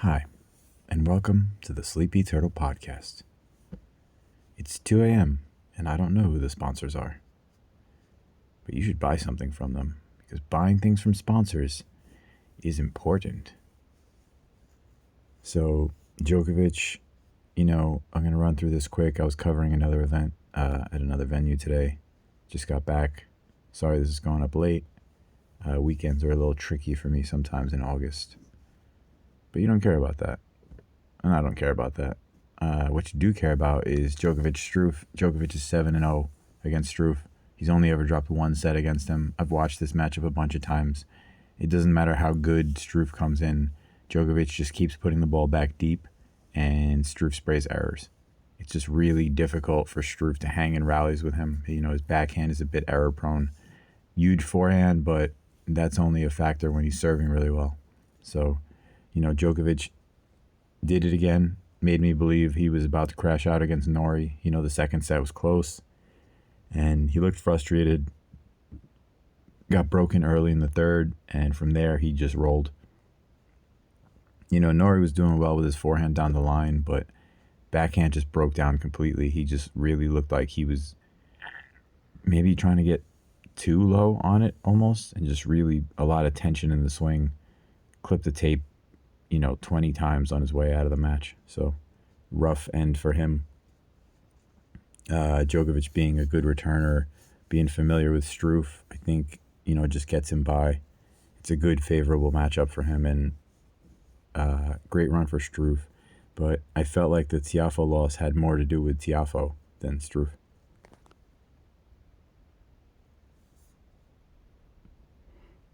Hi, and welcome to the Sleepy Turtle Podcast. It's 2 a.m., and I don't know who the sponsors are. But you should buy something from them, because buying things from sponsors is important. So, Djokovic, I'm going to run through this quick. I was covering another event at another venue today. Just got back. Sorry this is going up late. Weekends are a little tricky for me sometimes in August. But you don't care about that. And I don't care about that. What you do care about is Djokovic-Struff. Djokovic is 7-0 against Struff. He's only ever dropped one set against him. I've watched this matchup a bunch of times. It doesn't matter how good Struff comes in. Djokovic just keeps putting the ball back deep, and Struff sprays errors. It's just really difficult for Struff to hang in rallies with him. His backhand is a bit error-prone. Huge forehand, but that's only a factor when he's serving really well. So, Djokovic did it again. Made me believe he was about to crash out against Norrie. The second set was close, and he looked frustrated. Got broken early in the third, and from there he just rolled. Norrie was doing well with his forehand down the line, but backhand just broke down completely. He just really looked like he was maybe trying to get too low on it almost, and just really a lot of tension in the swing. Clipped the tape 20 times on his way out of the match. So, rough end for him. Djokovic being a good returner, being familiar with Struff, I think, just gets him by. It's a good, favorable matchup for him, and great run for Struff. But I felt like the Tiafoe loss had more to do with Tiafoe than Struff.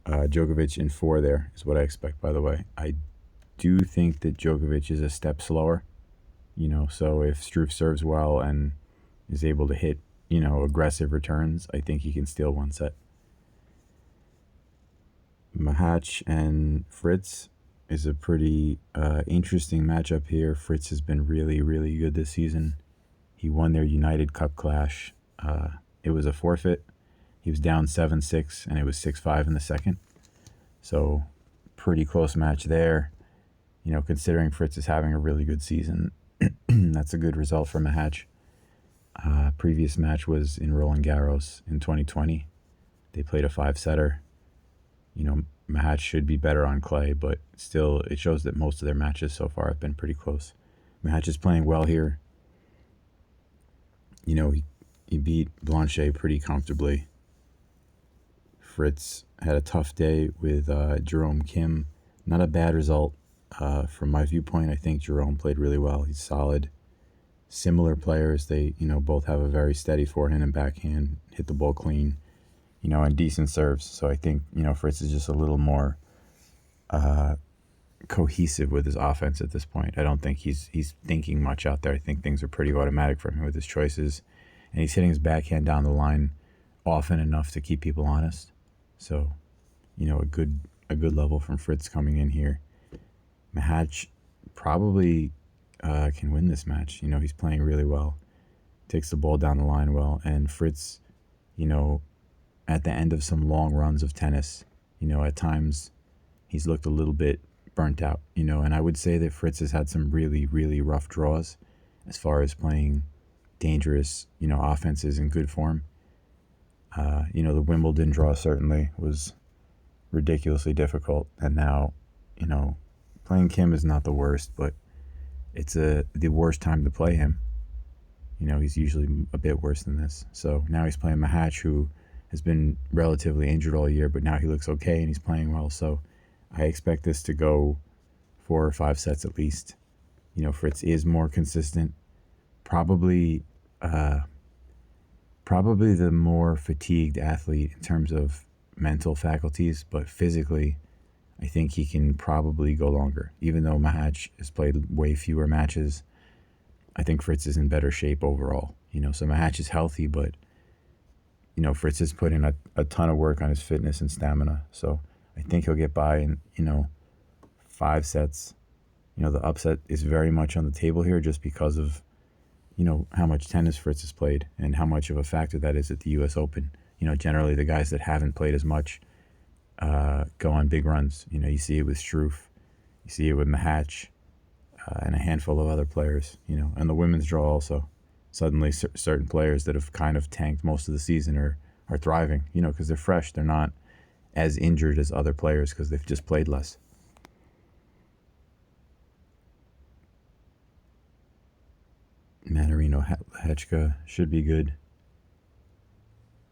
Djokovic in 4 there is what I expect, by the way. I do think that Djokovic is a step slower, so if Struff serves well and is able to hit, aggressive returns, I think he can steal one set. Machac and Fritz is a pretty interesting matchup here. Fritz has been really, really good this season. He won their United Cup clash. It was a forfeit. He was down 7-6, and it was 6-5 in the second. So, pretty close match there. Considering Fritz is having a really good season, that's a good result for Machac. Previous match was in Roland Garros in 2020. They played a 5-setter. Machac should be better on clay, but still, it shows that most of their matches so far have been pretty close. Machac is playing well here. He beat Blanchet pretty comfortably. Fritz had a tough day with Jerome Kim. Not a bad result. From my viewpoint, I think Jerome played really well. He's solid. Similar players. They, both have a very steady forehand and backhand, hit the ball clean, and decent serves. So I think, Fritz is just a little more cohesive with his offense at this point. I don't think he's thinking much out there. I think things are pretty automatic for him with his choices. And he's hitting his backhand down the line often enough to keep people honest. So, a good level from Fritz coming in here. Machac probably can win this match. He's playing really well. Takes the ball down the line well. And Fritz, at the end of some long runs of tennis, at times he's looked a little bit burnt out, and I would say that Fritz has had some really, really rough draws as far as playing dangerous, offenses in good form. The Wimbledon draw certainly was ridiculously difficult. And now, playing Kim is not the worst, but it's the worst time to play him. He's usually a bit worse than this. So now he's playing Machac, who has been relatively injured all year, but now he looks okay and he's playing well. So I expect this to go 4 or 5 sets at least. Fritz is more consistent. Probably the more fatigued athlete in terms of mental faculties, but physically, I think he can probably go longer. Even though Machac has played way fewer matches, I think Fritz is in better shape overall. So Machac is healthy, but, Fritz has put in a ton of work on his fitness and stamina. So I think he'll get by in, 5 sets. The upset is very much on the table here just because of, how much tennis Fritz has played and how much of a factor that is at the U.S. Open. Generally the guys that haven't played as much go on big runs. You see it with Struff. You see it with Machac. and a handful of other players, and the women's draw also. Suddenly, certain players that have kind of tanked most of the season are thriving, because they're fresh. They're not as injured as other players because they've just played less. Mannarino Lehechka should be good.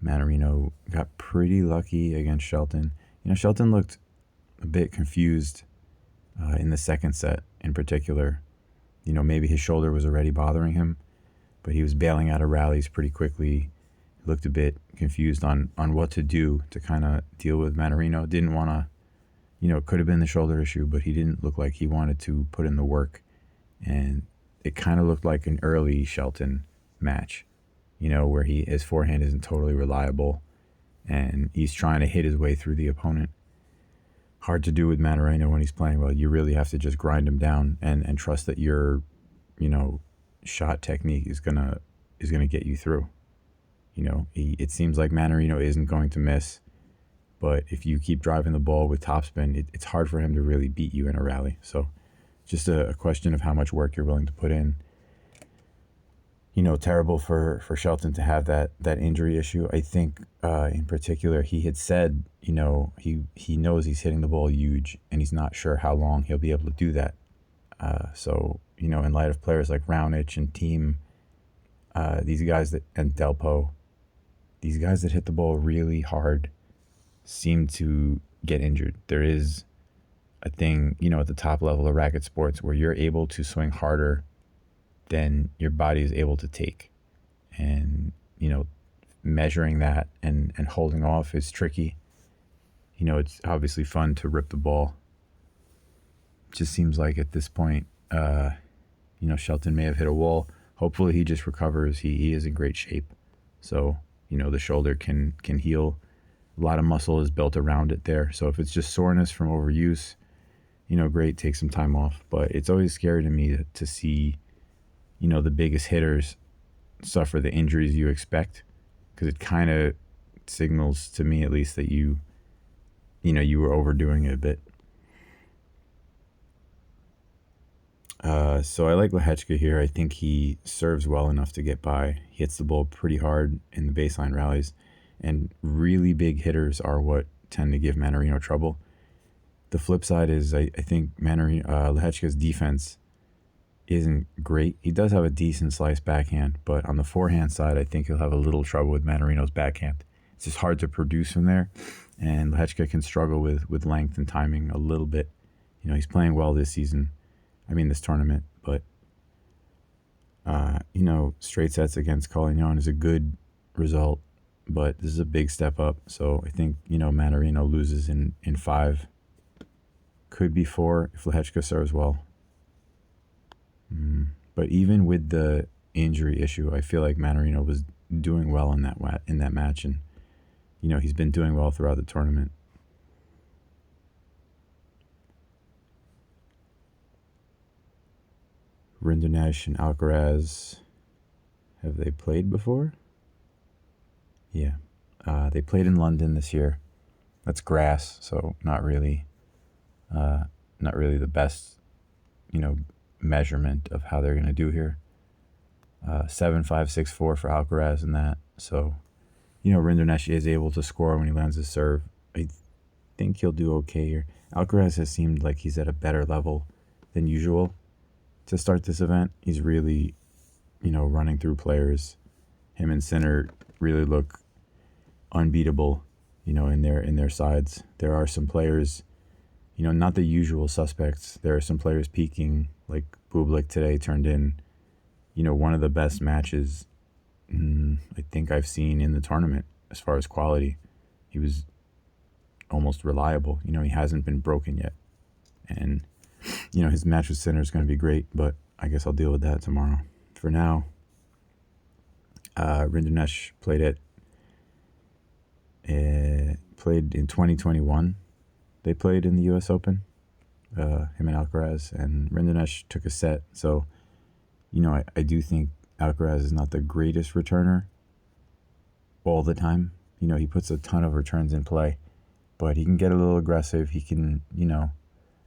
Mannarino got pretty lucky against Shelton. Shelton looked a bit confused in the second set in particular. Maybe his shoulder was already bothering him, but he was bailing out of rallies pretty quickly. He looked a bit confused on what to do to kind of deal with Mannarino. Didn't want to, it could have been the shoulder issue, but he didn't look like he wanted to put in the work. And it kind of looked like an early Shelton match, where his forehand isn't totally reliable and he's trying to hit his way through the opponent. Hard to do with Mannarino when he's playing well. You really have to just grind him down and trust that your, shot technique is gonna get you through. It seems like Mannarino isn't going to miss, but if you keep driving the ball with topspin, it's hard for him to really beat you in a rally. So just a question of how much work you're willing to put in. Terrible for Shelton to have that injury issue. I think in particular he had said, he knows he's hitting the ball huge and he's not sure how long he'll be able to do that. So, in light of players like Raonic and Thiem, these guys and Delpo, these guys that hit the ball really hard seem to get injured. There is a thing, at the top level of racket sports where you're able to swing harder than your body is able to take. And, measuring that and holding off is tricky. It's obviously fun to rip the ball. It just seems like at this point, Shelton may have hit a wall. Hopefully he just recovers. He is in great shape. So, the shoulder can heal. A lot of muscle is built around it there. So if it's just soreness from overuse, great, take some time off. But it's always scary to me to see, the biggest hitters suffer the injuries you expect, because it kind of signals to me, at least, that you were overdoing it a bit. So I like Lehechka here. I think he serves well enough to get by. He hits the ball pretty hard in the baseline rallies, and really big hitters are what tend to give Mannarino trouble. The flip side is I think Lehechka's defense isn't great. He does have a decent slice backhand, but on the forehand side, I think he'll have a little trouble with Mannarino's backhand. It's just hard to produce from there, and Lehechka can struggle with length and timing a little bit. He's playing well this tournament, but straight sets against Collignon is a good result, but this is a big step up. So I think, Mannarino loses in 5. Could be 4 if Lehechka serves well. But even with the injury issue, I feel like Mannarino was doing well in that match, and he's been doing well throughout the tournament. Rinderknech and Alcaraz, have they played before? Yeah, they played in London this year. That's grass, so not really the best, measurement of how they're going to do here. 7-5, 6-4 for Alcaraz in that. So, Rinderknech is able to score when he lands his serve. I think he'll do okay here. Alcaraz has seemed like he's at a better level than usual to start this event. He's really, running through players. Him and Sinner really look unbeatable, in their sides. There are some players, not the usual suspects. There are some players peaking, like Bublik today turned in, one of the best matches I think I've seen in the tournament as far as quality. He was almost reliable. He hasn't been broken yet. And, his match with Sinner is going to be great, but I guess I'll deal with that tomorrow. For now, Rinderknech played in 2021. They played in the U.S. Open, him and Alcaraz, and Rinderknech took a set. So, I do think Alcaraz is not the greatest returner all the time. He puts a ton of returns in play, but he can get a little aggressive. He can,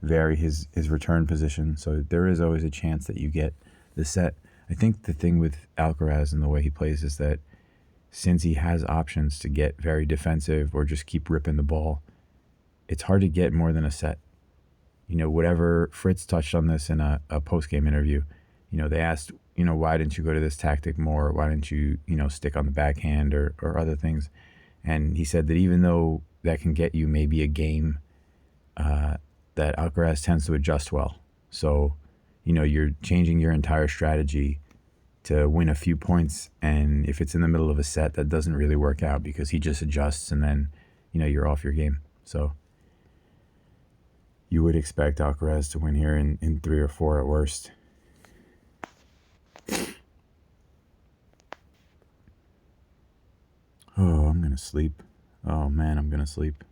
vary his return position. So there is always a chance that you get the set. I think the thing with Alcaraz and the way he plays is that since he has options to get very defensive or just keep ripping the ball, it's hard to get more than a set. Whatever Fritz touched on this in a post-game interview, they asked, why didn't you go to this tactic more? Why didn't you, stick on the backhand or other things? And he said that even though that can get you maybe a game, that Alcaraz tends to adjust well. So, you're changing your entire strategy to win a few points. And if it's in the middle of a set, that doesn't really work out because he just adjusts and then, you're off your game. So you would expect Alcaraz to win here in 3 or 4 at worst. Oh, I'm going to sleep. Oh, man, I'm going to sleep.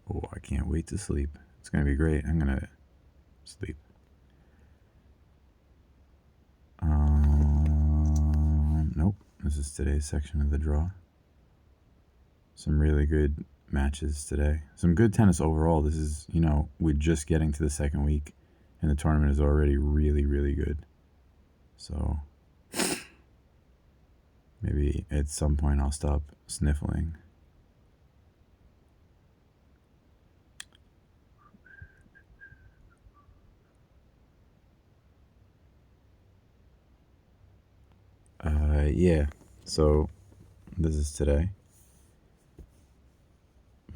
Oh, I can't wait to sleep. It's going to be great. I'm going to sleep. Nope. This is today's section of the draw. Some really good matches today. Some good tennis overall. This is, we're just getting to the second week, and the tournament is already really, really good. So maybe at some point I'll stop sniffling. Yeah, so this is today.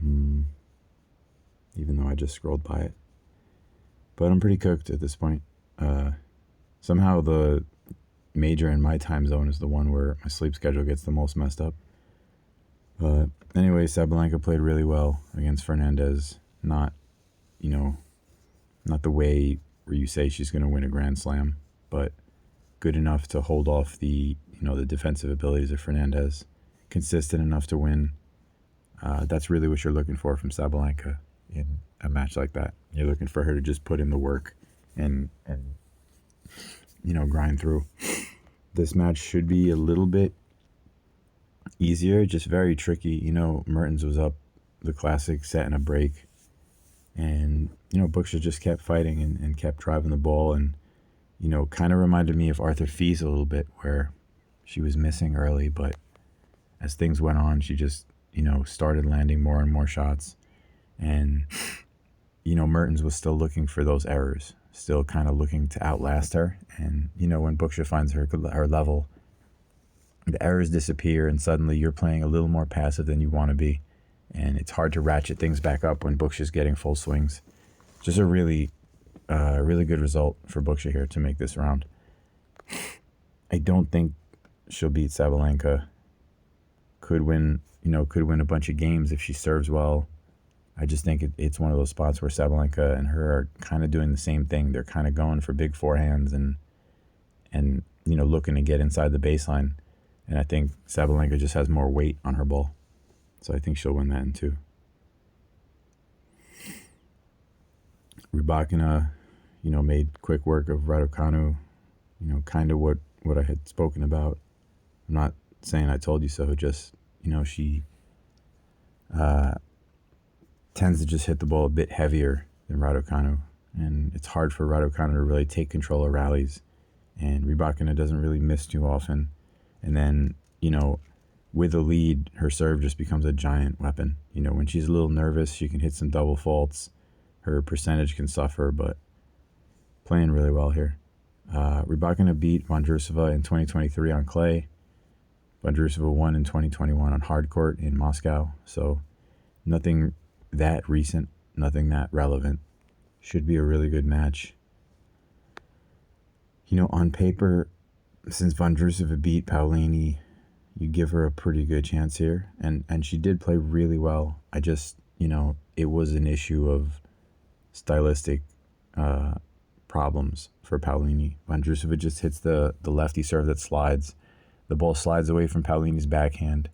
Even though I just scrolled by it. But I'm pretty cooked at this point. Somehow the major in my time zone is the one where my sleep schedule gets the most messed up. Anyway, Sabalenka played really well against Fernandez. Not the way where you say she's going to win a Grand Slam, but good enough to hold off the defensive abilities of Fernandez. Consistent enough to win. That's really what you're looking for from Sabalenka in a match like that. You're looking for her to just put in the work and grind through. This match should be a little bit easier, just very tricky. Mertens was up the classic set and a break, and Buksha just kept fighting and kept driving the ball, and kind of reminded me of Arthur Fils a little bit, where she was missing early, but as things went on, she just started landing more and more shots. And, Mertens was still looking for those errors, still kind of looking to outlast her. And, when Buksha finds her level, the errors disappear and suddenly you're playing a little more passive than you want to be. And it's hard to ratchet things back up when Buksha's getting full swings. Just a really good result for Buksha here to make this round. I don't think she'll beat Sabalenka. Could win a bunch of games if she serves well. I just think it's one of those spots where Sabalenka and her are kind of doing the same thing. They're kind of going for big forehands and looking to get inside the baseline. And I think Sabalenka just has more weight on her ball. So I think she'll win that in 2. Rybakina, made quick work of Raducanu. Kind of what I had spoken about. I'm not saying I told you so, just, she tends to just hit the ball a bit heavier than Raducanu. And it's hard for Raducanu to really take control of rallies. And Rybakina doesn't really miss too often. And then, with a lead, her serve just becomes a giant weapon. When she's a little nervous, she can hit some double faults. Her percentage can suffer, but playing really well here. Rybakina beat Vondrousova in 2023 on clay. Vondrousova won in 2021 on hard court in Moscow. So nothing that recent, nothing that relevant. Should be a really good match. On paper, since Vondrousova beat Paolini, you give her a pretty good chance here. And she did play really well. I just, it was an issue of stylistic problems for Paolini. Vondrousova just hits the lefty serve that slides. The ball slides away from Paolini's backhand.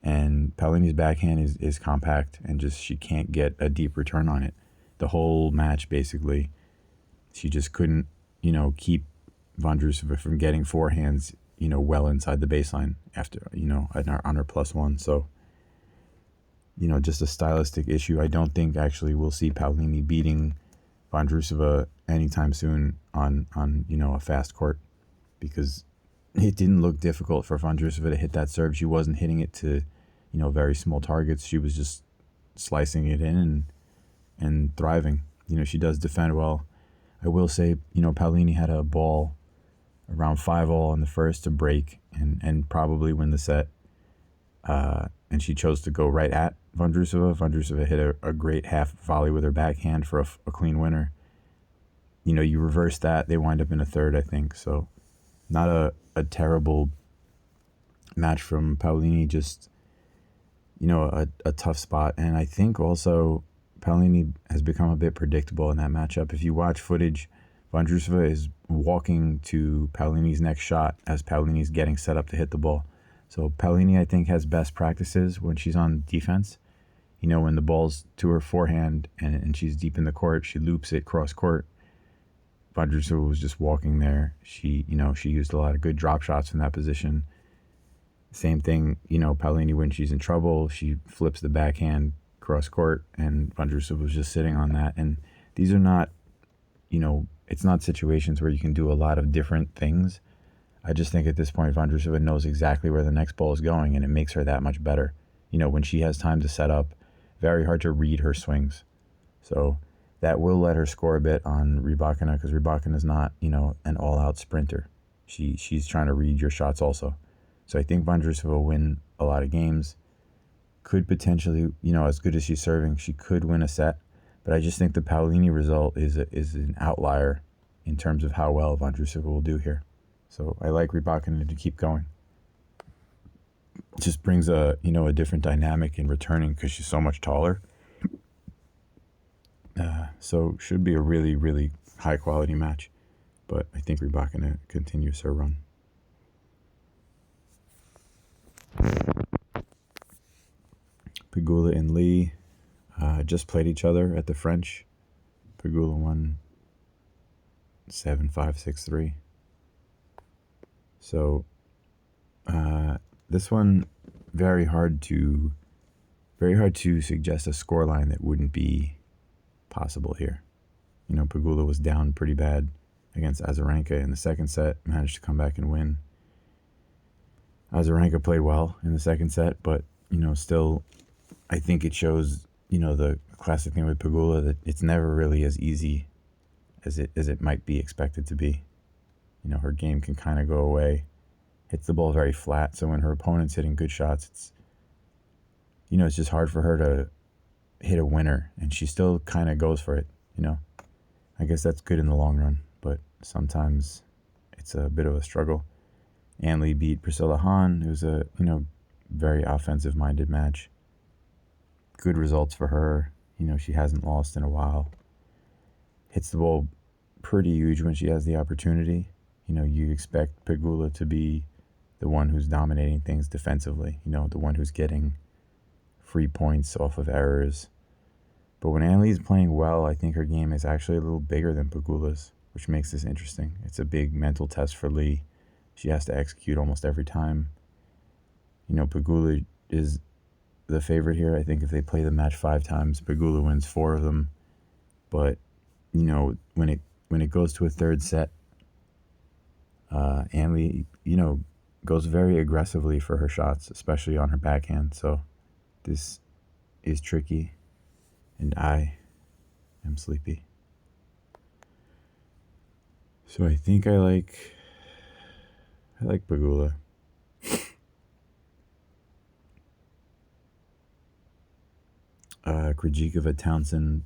And Paolini's backhand is compact and just she can't get a deep return on it. The whole match, basically, she just couldn't, keep Vondrousova from getting forehands, well inside the baseline after, on her +1. So, just a stylistic issue. I don't think actually we'll see Paolini beating Vondrousova anytime soon on a fast court, because it didn't look difficult for Vondrousova to hit that serve. She wasn't hitting it to very small targets. She was just slicing it in and thriving. She does defend well. I will say, Paolini had a ball around 5-all in the first to break and probably win the set. And she chose to go right at Vondrousova. Vondrousova hit a great half volley with her backhand for a clean winner. You reverse that, they wind up in a third, I think. So not a terrible match from Paolini, just, a tough spot. And I think also Paolini has become a bit predictable in that matchup. If you watch footage, Vondrousova is walking to Paolini's next shot as Paolini's getting set up to hit the ball. So Paolini, I think, has best practices when she's on defense. When the ball's to her forehand and she's deep in the court, she loops it cross court. Vondrousova was just walking there. She used a lot of good drop shots from that position. Same thing, Paolini, when she's in trouble, she flips the backhand cross court, and Vondrousova was just sitting on that. And these are not, it's not situations where you can do a lot of different things. I just think at this point, Vondrousova knows exactly where the next ball is going, and it makes her that much better. When she has time to set up, very hard to read her swings. So that will let her score a bit on Rybakina, because Rybakina is not, an all-out sprinter. She's trying to read your shots also. So I think Vondrousova will win a lot of games. Could potentially, as good as she's serving, she could win a set. But I just think the Paolini result is an outlier in terms of how well Vondrousova will do here. So I like Rybakina to keep going. It just brings a different dynamic in returning because she's so much taller. So should be a really, really high quality match. But I think Rybakina continues her run. Pegula and Lee just played each other at the French. Pegula won 7-5, 6-3. So this one, very hard to suggest a scoreline that wouldn't be possible here. Pegula was down pretty bad against Azarenka in the second set, managed to come back and win. Azarenka played well in the second set, but still, I think it shows the classic thing with Pegula, that it's never really as easy as it might be expected to be. Her game can kind of go away. Hits the ball very flat, so when her opponent's hitting good shots, it's just hard for her to hit a winner, and she still kind of goes for it. I guess that's good in the long run, but sometimes it's a bit of a struggle. Ann Lee beat Priscilla Hahn. It was a very offensive minded match. Good results for her. She hasn't lost in a while. Hits the ball pretty huge when she has the opportunity. You expect Pegula to be the one who's dominating things defensively, the one who's getting free points off of errors. But when Ann Lee's playing well, I think her game is actually a little bigger than Pegula's, which makes this interesting. It's a big mental test for Lee. She has to execute almost every time. Pegula is the favorite here. I think if they play the match 5 times, Pegula wins 4 of them. But, when it goes to a third set, Ann Lee, goes very aggressively for her shots, especially on her backhand. So this is tricky, and I am sleepy. So I think I like Pegula. Krejcikova Townsend,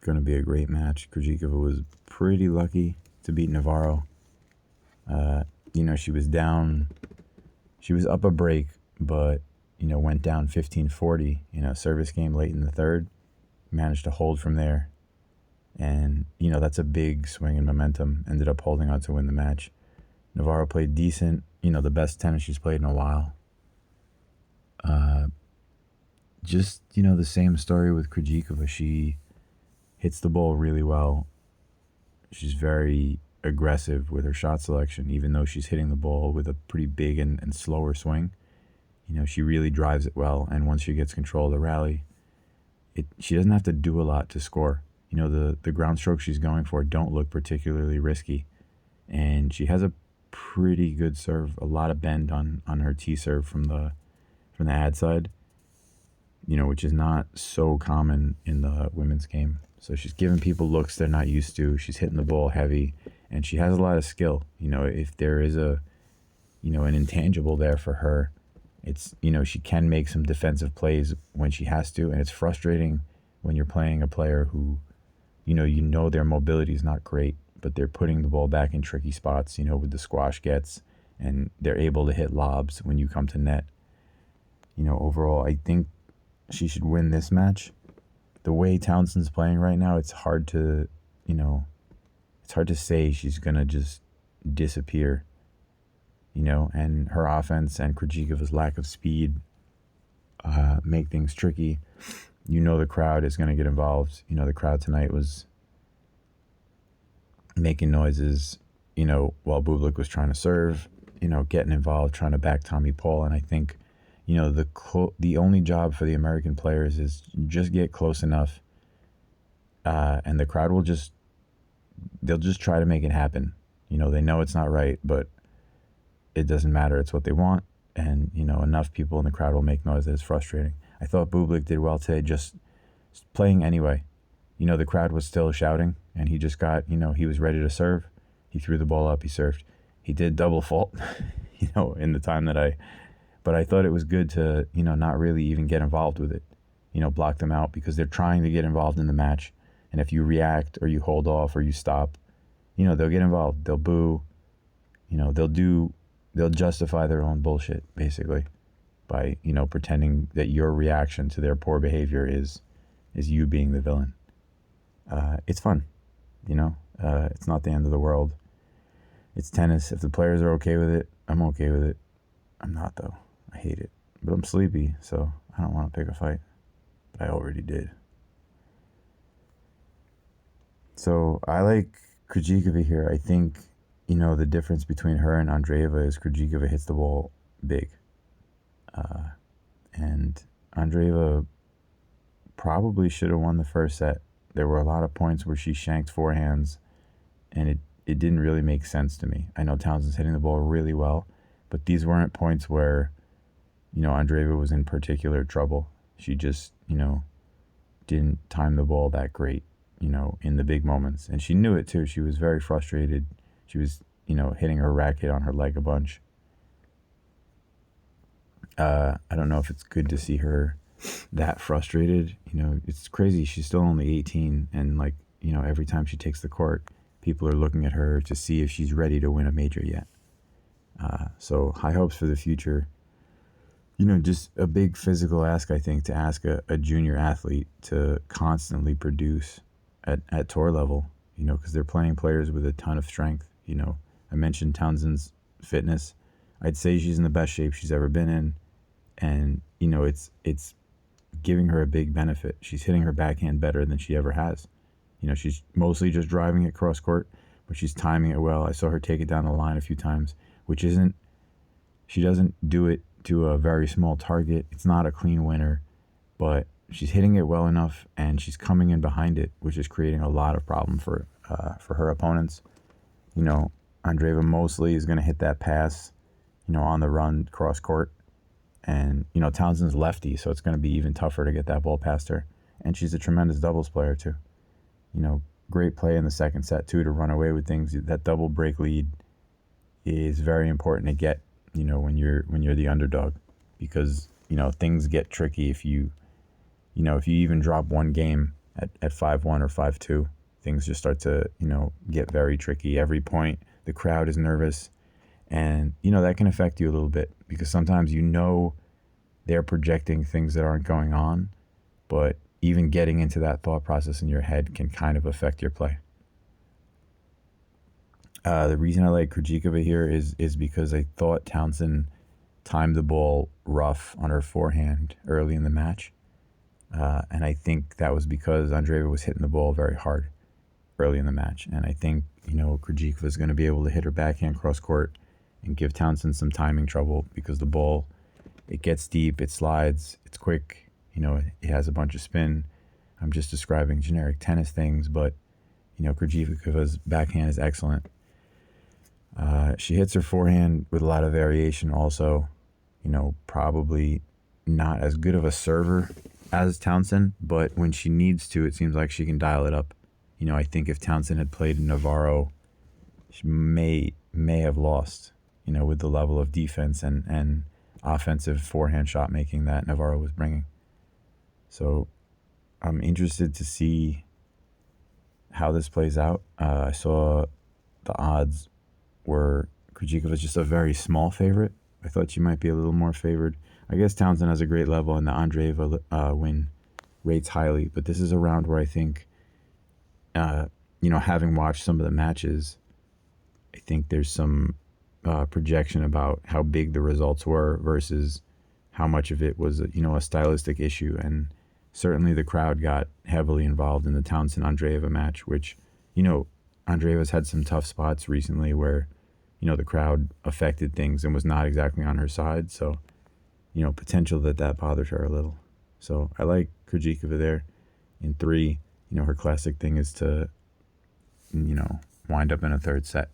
going to be a great match. Krejcikova was pretty lucky to beat Navarro. She was down. She was up a break, but went down 15-40. Service game late in the third, managed to hold from there, and that's a big swing in momentum. Ended up holding on to win the match. Navarro played decent. The best tennis she's played in a while. Just, the same story with Krejcikova. She hits the ball really well. She's very aggressive with her shot selection, even though she's hitting the ball with a pretty big and slower swing. She really drives it well, and once she gets control of the rally, she doesn't have to do a lot to score. The ground strokes she's going for don't look particularly risky. And she has a pretty good serve, a lot of bend on her tee serve from the ad side, which is not so common in the women's game. So she's giving people looks they're not used to. She's hitting the ball heavy, and she has a lot of skill. If there is an intangible there for her, it's, she can make some defensive plays when she has to, and it's frustrating when you're playing a player who, their mobility is not great, but they're putting the ball back in tricky spots, with the squash gets, and they're able to hit lobs when you come to net. Overall, I think she should win this match. The way Townsend's playing right now, it's hard to say she's going to just disappear, and her offense and Krejcikova's lack of speed make things tricky. The crowd is going to get involved. The crowd tonight was making noises, while Bublik was trying to serve, getting involved, trying to back Tommy Paul. And I think, the only job for the American players is just get close enough, and the crowd they'll just try to make it happen. They know it's not right, but it doesn't matter. It's what they want. And, enough people in the crowd will make noise that it's frustrating. I thought Bublik did well today, just playing anyway. The crowd was still shouting, and he just got, he was ready to serve. He threw the ball up, he served. He did double fault, in the time but I thought it was good to, not really even get involved with it, block them out, because they're trying to get involved in the match. And if you react or you hold off or you stop, they'll get involved. They'll boo, they'll justify their own bullshit, basically, by, pretending that your reaction to their poor behavior is you being the villain. It's fun, it's not the end of the world. It's tennis. If the players are okay with it, I'm okay with it. I'm not, though. I hate it. But I'm sleepy, so I don't want to pick a fight. But I already did. So I like Krejcikova here. I think, the difference between her and Andreeva is Krejcikova hits the ball big. And Andreeva probably should have won the first set. There were a lot of points where she shanked forehands, and it didn't really make sense to me. I know Townsend's hitting the ball really well, but these weren't points where, Andreeva was in particular trouble. She just, didn't time the ball that great, in the big moments. And she knew it too. She was very frustrated. She was, hitting her racket on her leg a bunch. I don't know if it's good to see her that frustrated. It's crazy. She's still only 18, and every time she takes the court, people are looking at her to see if she's ready to win a major yet. So high hopes for the future. Just a big physical ask, I think, to ask a junior athlete to constantly produce at tour level, because they're playing players with a ton of strength. I mentioned Townsend's fitness. I'd say she's in the best shape she's ever been in. And, it's giving her a big benefit. She's hitting her backhand better than she ever has. She's mostly just driving it cross court, but she's timing it well. I saw her take it down the line a few times, she doesn't do it to a very small target. It's not a clean winner, but she's hitting it well enough, and she's coming in behind it, which is creating a lot of problem for her opponents. Andreeva mostly is going to hit that pass, on the run cross court. And, Townsend's lefty, so it's going to be even tougher to get that ball past her. And she's a tremendous doubles player, too. Great play in the second set, too, to run away with things. That double break lead is very important to get, when you're the underdog. Because, things get tricky if you even drop one game at 5-1 or 5-2. Things just start to, get very tricky. Every point, the crowd is nervous. And, that can affect you a little bit, because sometimes they're projecting things that aren't going on, but even getting into that thought process in your head can kind of affect your play. The reason I like Krejcikova here is because I thought Townsend timed the ball rough on her forehand early in the match. And I think that was because Andreeva was hitting the ball very hard early in the match. And I think, Krejcikova is going to be able to hit her backhand cross court and give Townsend some timing trouble, because the ball, it gets deep, it slides, it's quick, it has a bunch of spin. I'm just describing generic tennis things, but, Krejcikova's backhand is excellent. She hits her forehand with a lot of variation also. Probably not as good of a server as Townsend, but when she needs to, it seems like she can dial it up. I think if Townsend had played Navarro, she may have lost, with the level of defense and offensive forehand shot making that Navarro was bringing. So I'm interested to see how this plays out. I saw the odds were Krejcikova is just a very small favorite. I thought she might be a little more favored. I guess Townsend has a great level, and the Andreeva win rates highly. But this is a round where I think, having watched some of the matches, I think there's some projection about how big the results were versus how much of it was, a stylistic issue. And certainly the crowd got heavily involved in the Townsend-Andreeva match, which, Andreeva's had some tough spots recently where, the crowd affected things and was not exactly on her side. So, potential that bothered her a little. So I like Krejcikova there. In 3, her classic thing is to, wind up in a third set,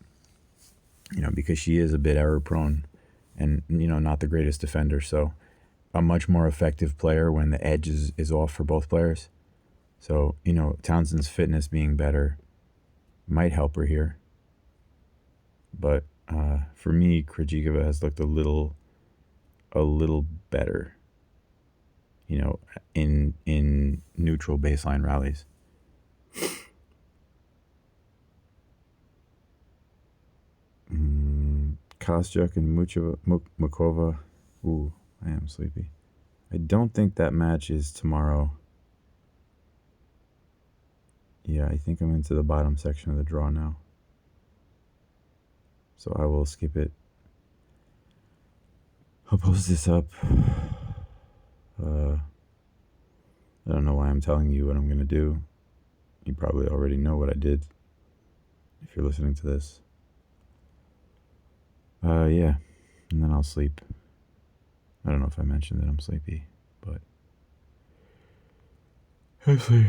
because she is a bit error prone and, not the greatest defender. So a much more effective player when the edge is off for both players. So, Townsend's fitness being better might help her here. But for me, Krejcikova has looked a little better, in neutral baseline rallies. Kostyuk and Mukova. Ooh, I am sleepy. I don't think that match is tomorrow. Yeah, I think I'm into the bottom section of the draw now. So I will skip it. I'll post this up. I don't know why I'm telling you what I'm going to do. You probably already know what I did if you're listening to this. Yeah, and then I'll sleep. I don't know if I mentioned that I'm sleepy, but I sleep.